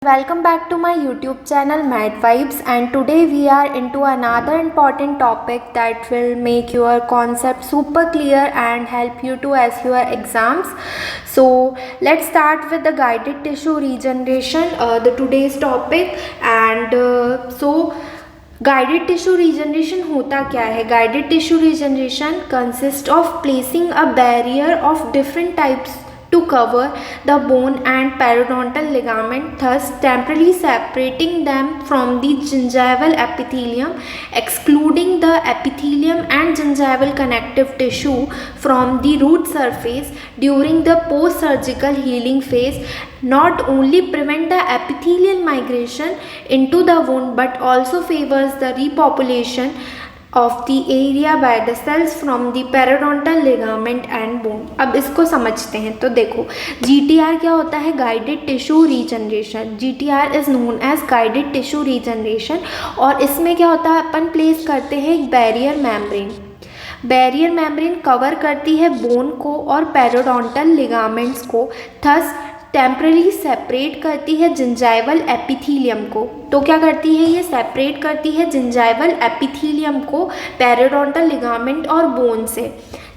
Welcome back to my YouTube channel Mad Vibes, and today we are into another important topic that will make your concept super clear and help you to ace your exams. So let's start with the guided tissue regeneration, the today's topic. Guided tissue regeneration होता क्या है? Guided tissue regeneration consists of placing a barrier of different types to cover the bone and periodontal ligament, thus temporarily separating them from the gingival epithelium, excluding the epithelium and gingival connective tissue from the root surface during the post-surgical healing phase. Not only prevent the epithelial migration into the wound but also favors the repopulation of the area by the cells from the periodontal ligament and bone. अब इसको समझते हैं। तो देखो GTR क्या होता है? Guided tissue regeneration. GTR is known as guided tissue regeneration. और इसमें क्या होता है, अपन प्लेस करते हैं एक barrier membrane. Barrier membrane cover करती है बोन को और पेरियोडोंटल लिगामेंट्स को, थस टेम्पररी सेपरेट करती है जिंजाइवल एपिथीलियम को। तो क्या करती है ये? सेपरेट करती है जिंजाइवल एपिथीलियम को पेरियोडोंटल लिगामेंट और बोन से,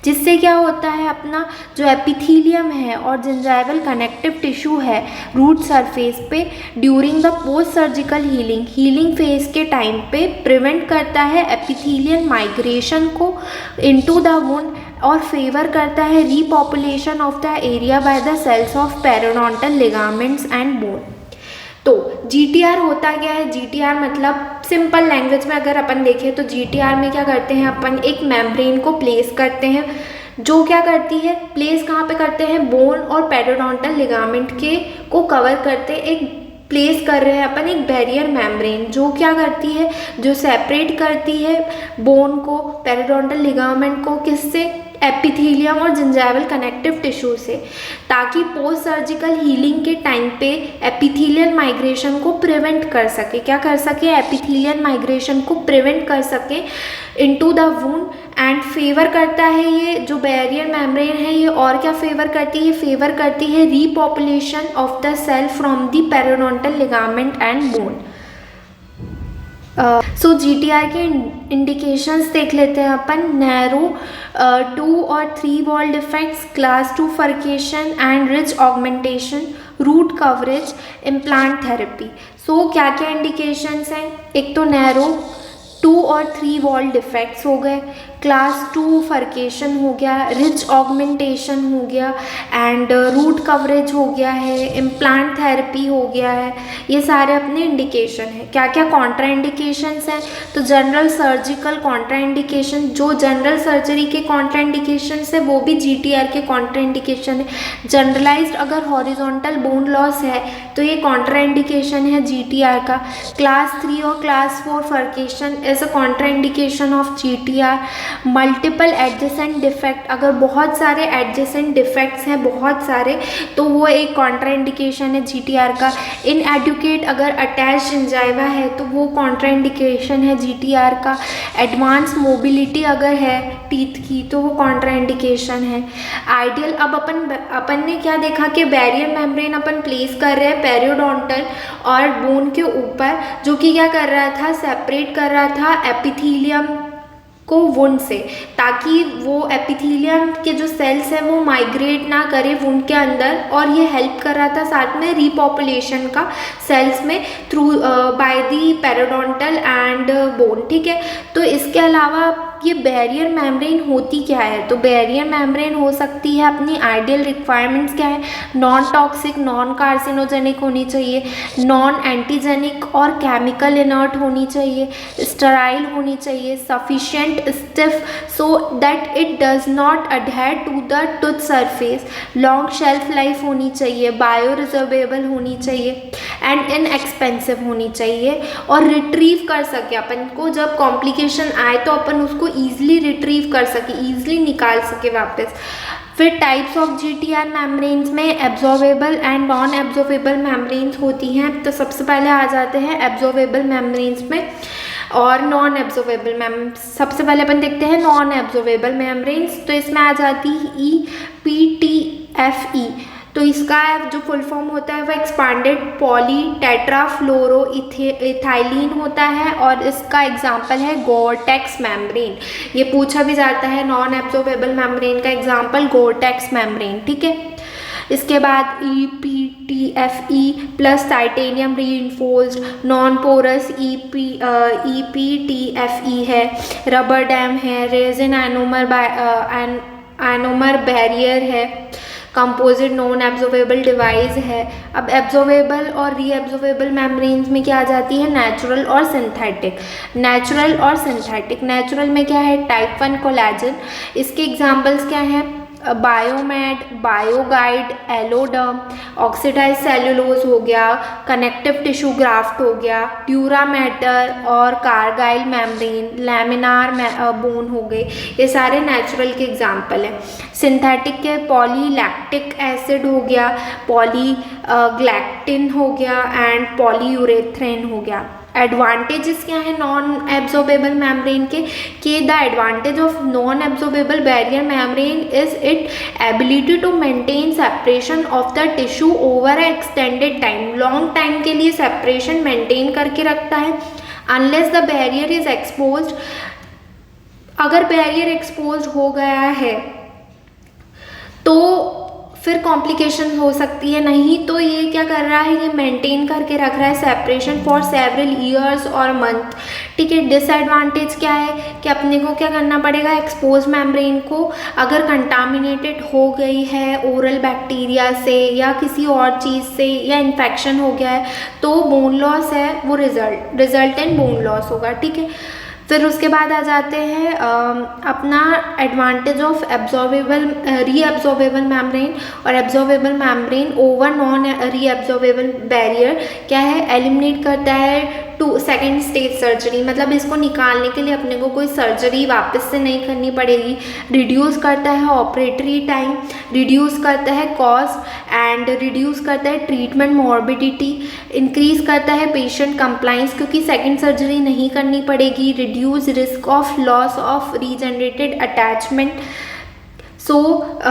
जिससे क्या होता है, अपना जो एपिथीलियम है और जिंजाइवल कनेक्टिव टिश्यू है रूट सरफेस पे during the post surgical healing phase के टाइम पे प्रिवेंट करता है एपिथीलियन माइग्रेशन को इनटू द वुंड और फेवर करता है repopulation of the area by the cells of periodontal ligaments and bone. तो GTR होता क्या है? GTR मतलब सिंपल लैंग्वेज में अगर अपन देखें तो GTR में क्या करते हैं, अपन एक मेम्ब्रेन को प्लेस करते हैं, जो क्या करती है, प्लेस कहाँ पे करते हैं? बोन और पेरियोडोंटल लिगामेंट के को कवर करते एक प्लेस कर रहे हैं अपन एक बैरियर मेम्ब्रेन, जो क्या करती है, जो सेपरेट करती है बोन को पेरियोडोंटल लिगामेंट को किससे? एपिथीलियम और जिंजाइवल कनेक्टिव टिश्यू से, ताकि पोस्ट सर्जिकल हीलिंग के टाइम पे एपिथीलियन माइग्रेशन को प्रिवेंट कर सके। क्या कर सके? एपिथीलियन माइग्रेशन को प्रिवेंट कर सके into the wound. And favour करता है ये जो बैरियर मेम्ब्रेन है, ये और क्या फेवर करती है? फेवर करती है repopulation of the cell from the periodontal ligament and bone. So GTR के इंडिकेशंस देख लेते हैं अपन। नैरो 2 और 3 wall defects, class 2 furcation and ridge augmentation, root coverage, implant therapy. So क्या क्या इंडिकेशंस हैं? एक तो नैरो 2 और 3 वॉल डिफेक्ट्स हो गए, क्लास 2 फर्केशन हो गया, रिच ऑगमेंटेशन हो गया एंड रूट कवरेज हो गया है, इम्प्लांट थेरेपी हो गया है। ये सारे अपने इंडिकेशन हैं। क्या क्या कॉन्ट्रा इंडिकेशंस हैं? तो जनरल सर्जिकल कॉन्ट्रा इंडिकेशन, जो जनरल सर्जरी के कॉन्ट्रा इंडिकेशंस है वो भी GTR के कॉन्ट्रा इंडिकेशन है। जनरलाइज्ड अगर हॉरिजॉन्टल बोन लॉस है तो ये कॉन्ट्रा इंडिकेशन है GTR का। क्लास 3 और class 4 furcation is a contraindication of GTR। Multiple adjacent defect, अगर बहुत सारे एडजेसेंट डिफेक्ट्स हैं बहुत सारे, तो वो एक कॉन्ट्रा इंडिकेशन है GTR का। इनएडुकेट अगर अटैच जिंजाइवा है तो वो कॉन्ट्रा इंडिकेशन है GTR का। एडवांस मोबिलिटी अगर है टीथ की तो वो कॉन्ट्रा इंडिकेशन है। आइडियल, अब अपन ने क्या देखा कि बैरियर मेम्ब्रेन अपन प्लेस कर रहे हैं पेरियोडोंटल और बोन के ऊपर, जो कि क्या कर रहा था, सेपरेट कर रहा था एपिथीलियम को वुंड से, ताकि वो एपिथीलियम के जो सेल्स हैं वो माइग्रेट ना करे वुंड के अंदर, और ये हेल्प कर रहा था साथ में रीपॉपुलेशन का सेल्स में through by the periodontal and bone. ठीक है, तो इसके अलावा ये बैरियर मेम्ब्रेन होती क्या है? तो बैरियर मेम्ब्रेन हो सकती है, अपनी आइडियल रिक्वायरमेंट्स क्या है? नॉन टॉक्सिक, नॉन कार्सिनोजेनिक होनी चाहिए, नॉन एंटीजेनिक और केमिकल इनर्ट होनी चाहिए, स्टेराइल होनी चाहिए, sufficient stiff so that it does not adhere to the tooth surface, long shelf life होनी चाहिए, बायो रिजर्वेबल होनी चाहिए एंड इनएक्सपेंसिव होनी चाहिए, और रिट्रीव कर सके अपन को जब कॉम्प्लिकेशन आए तो अपन उसको ईजिली रिट्रीव कर सके, ईजिली निकाल सके वापस। फिर टाइप्स ऑफ GTR मेम्ब्रेन्स में absorbable and non absorbable membranes होती हैं। तो सबसे पहले आ जाते हैं एब्जॉर्बेबल मेम्ब्रेन्स में और नॉन एब्जॉर्बेबल सबसे पहले अपन देखते हैं नॉन एब्जॉर्बेबल मेम्ब्रेन्स। तो इसमें आ जाती है EPTFE। तो इसका जो फुल फॉर्म होता है वो एक्सपांडेड पॉली टेट्राफ्लोरो इथाइलिन होता है और इसका एग्जाम्पल है गोरटेक्स मेम्ब्रेन। ये पूछा भी जाता है नॉन एब्जॉर्बेबल मेम्ब्रेन का एग्जाम्पल गोरटेक्स मेम्ब्रेन, ठीक है। इसके बाद EPTFE plus titanium reinforced non porous EPTFE है, रबर डैम है, रेजिन एनोमर बैरियर है, कंपोजिट नॉन एब्जॉर्बेबल डिवाइस है। अब एब्जॉर्बेबल और रीएब्जॉर्बेबल मेम्ब्रेन्स में क्या आ जाती है, नेचुरल और सिंथेटिक। नेचुरल और सिंथेटिक, नेचुरल में क्या है, टाइप 1 कोलेजन। इसके एग्जांपल्स क्या हैं, बायोमेड, बायोगाइड, एलोडर्म, ऑक्सीडाइज सेलुलोज हो गया, कनेक्टिव टिश्यू ग्राफ्ट हो गया, ड्यूरामेटर और कारगाइल मेम्ब्रेन, लैमिनार बोन हो गए, ये सारे नेचुरल के एग्जाम्पल हैं। सिंथेटिक के पॉलीलैक्टिक एसिड हो गया, पॉलीग्लैक्टिन हो गया एंड पॉलीयूरेथ्रिन हो गया। एडवांटेजेस क्या है नॉन एब्जॉर्बेबल मेम्ब्रेन के the advantage of non absorbable barrier membrane is it ability to maintain separation of the tissue over a extended time, long time के लिए सेपरेशन मेंटेन करके रखता है। Unless the barrier is exposed, अगर barrier expose हो गया है तो फिर कॉम्प्लिकेशन हो सकती है, नहीं तो ये क्या कर रहा है, ये मेंटेन करके रख रहा है सेपरेशन फॉर सेवरल ईयर्स और मंथ, ठीक है। डिसएडवांटेज क्या है कि अपने को क्या करना पड़ेगा, एक्सपोज मेम्ब्रेन को अगर कंटामिनेटेड हो गई है ओरल बैक्टीरिया से या किसी और चीज़ से या इन्फेक्शन हो गया है तो बोन लॉस है वो रिजल्ट इन बोन लॉस होगा, ठीक है। फिर उसके बाद आ जाते हैं अपना advantage of absorbable reabsorbable membrane और absorbable membrane over non reabsorbable barrier क्या है, एलिमिनेट करता है टू सेकेंड स्टेज सर्जरी, मतलब इसको निकालने के लिए अपने को कोई सर्जरी वापस से नहीं करनी पड़ेगी। रिड्यूस करता है ऑपरेटरी टाइम, रिड्यूस करता है कॉस्ट एंड रिड्यूस करता है ट्रीटमेंट मॉर्बिडिटी, इंक्रीज करता है पेशेंट कंप्लाइंस क्योंकि सेकेंड सर्जरी नहीं करनी पड़ेगी, reduce risk of loss of regenerated attachment. So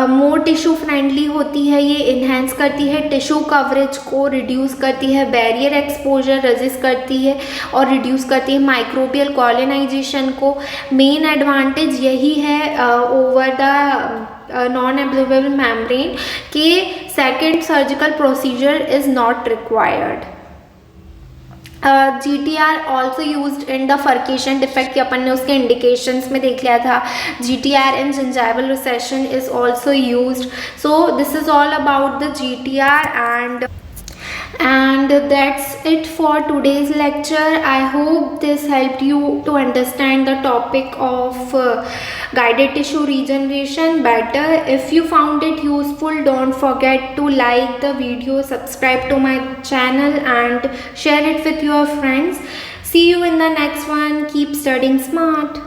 more tissue friendly होती है, ये इन्हेंस करती है टिश्यू कवरेज को, रिड्यूस करती है बैरियर एक्सपोजर, रेजिस्ट करती है और रिड्यूस करती है माइक्रोबियल कॉलोनाइजेशन को। मेन एडवांटेज यही है over the non absorbable membrane कि second surgical procedure is not required. GTR also use in the furcation defect, अपन ने उसके इंडिकेशंस में देख लिया था। GTR in gingival recession is also use. So this is all about the GTR and that's it for today's lecture. I hope this helped you to understand the topic of guided tissue regeneration better. If you found it useful, don't forget to like the video, subscribe to my channel and share it with your friends. See you in the next one. Keep studying smart.